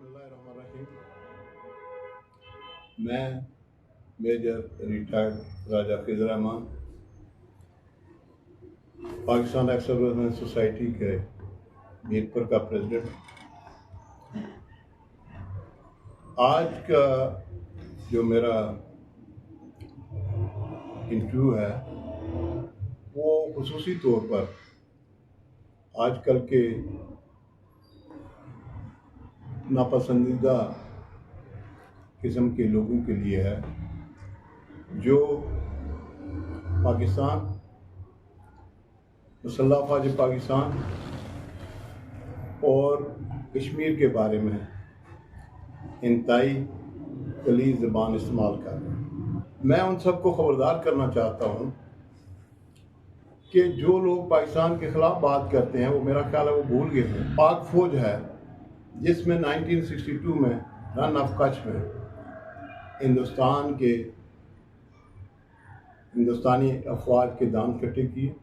बिस्मिल्लाहिर्रहमानिर्रहीम। मैं major retired Raja Khizar Rehman Pakistan ex serviceman society के मीरपुर का प्रेसिडेंट। आज का जो मेरा इंटरव्यू है वो खुसूसी तौर पर आजकल के नापसंदीदा किस्म के लोगों के लिए है जो पाकिस्तान, मुसल्लह अफ़वाज पाकिस्तान और कश्मीर के बारे में इंतहाई गलीज़ ज़बान इस्तेमाल कर रहे हैं। मैं उन सबको खबरदार करना चाहता हूँ कि जो लोग पाकिस्तान के ख़िलाफ़ बात करते हैं वो मेरा ख्याल है वो भूल गए हैं। पाक फ़ौज है जिसमें 1962 में रन ऑफ कच्छ में हिंदुस्तानी अफवाज के दांत कटे किए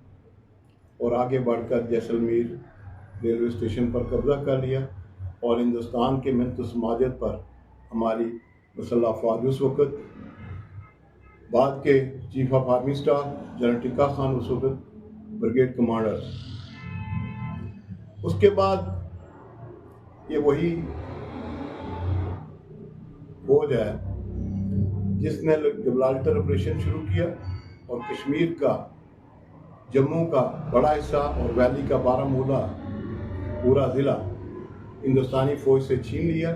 और आगे बढ़कर जैसलमेर रेलवे स्टेशन पर कब्जा कर लिया और हिंदुस्तान के मिन्नत समाजत पर हमारी मुसल्लह अफवाज उस वक़्त, बाद के chief of army staff general tikka Khan उस वक़्त ब्रिगेड कमांडर। उसके बाद ये वही फौज है जिसने गिब्राल्टर ऑपरेशन शुरू किया और कश्मीर का, जम्मू का बड़ा हिस्सा और वैली का बारामूला पूरा ज़िला हिंदुस्तानी फ़ौज से छीन लिया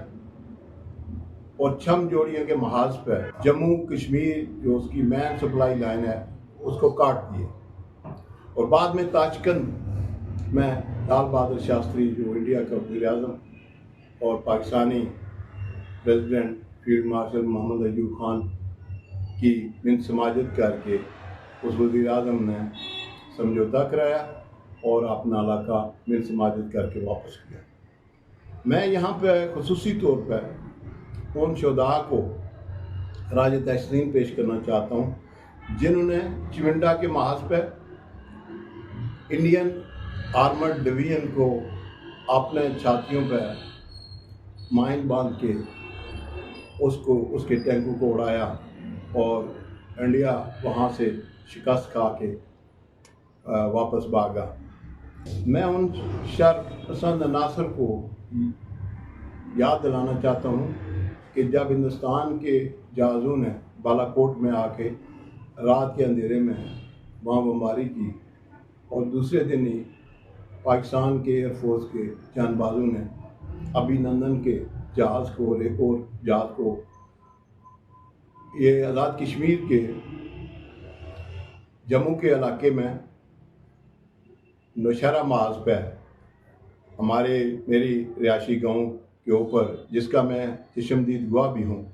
और छम जोड़ियों के महाज पर जम्मू कश्मीर जो उसकी मेन सप्लाई लाइन है उसको काट दिए। और बाद में ताशकंद में लाल बहादुर शास्त्री जो इंडिया का वज़ीर-ए-आज़म और Pakistani president field marshal Mohammad Ayub Khan की मिन्नत समाजत करके उस वज़ीर-ए-आज़म ने समझौता कराया और अपना इलाका मिन्नत समाजत करके वापस किया। मैं यहाँ पर खुसूसी तौर पर उन शुहदा को राज तहसीन पेश करना चाहता हूँ जिन्होंने चिमंडा के महाज पर इंडियन आर्मर्ड डिवीजन को अपने छातियों पर माइन बांध के उसके टैंकों को उड़ाया और इंडिया वहाँ से शिकस्त खा के वापस भागा। मैं उन शर पसंद अनासर को याद दिलाना चाहता हूँ कि जब हिंदुस्तान के जहाज़ों ने बालाकोट में आके रात के अंधेरे में वहाँ बमबारी की और दूसरे दिन ही पाकिस्तान के एयरफोर्स के जानबाजों ने अभिनंदन के जहाज़ को और एक और जहाज़ को ये आज़ाद कश्मीर के जम्मू के इलाके में नौशहरा महाज पर मेरी रिहायशी गांव के ऊपर, जिसका मैं चश्मदीद गवाह भी हूँ,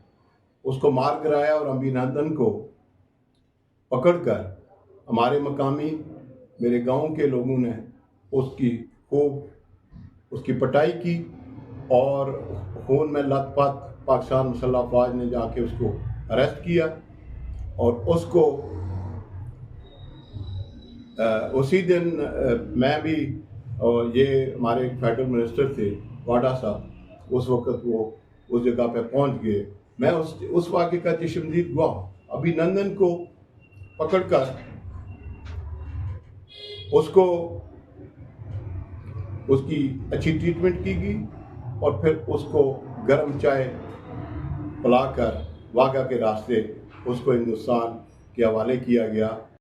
उसको मार कराया और अभिनंदन को पकड़कर हमारे मकामी मेरे गांव के लोगों ने उसकी पिटाई की और खून में लथपथ पाकिस्तान मुसल्लह अफवाज ने जाके उसको अरेस्ट किया और उसको उसी दिन मैं भी, और ये हमारे फेडरल मिनिस्टर थे वाडा साहब, उस वक़्त वो उस जगह पे पहुंच गए। मैं उस वाक़े का चश्मदीद गवाह। अभिनंदन को पकड़कर उसको उसकी अच्छी ट्रीटमेंट की गई और फिर उसको गर्म चाय पिलाकर वाघा के रास्ते उसको हिंदुस्तान के हवाले किया गया।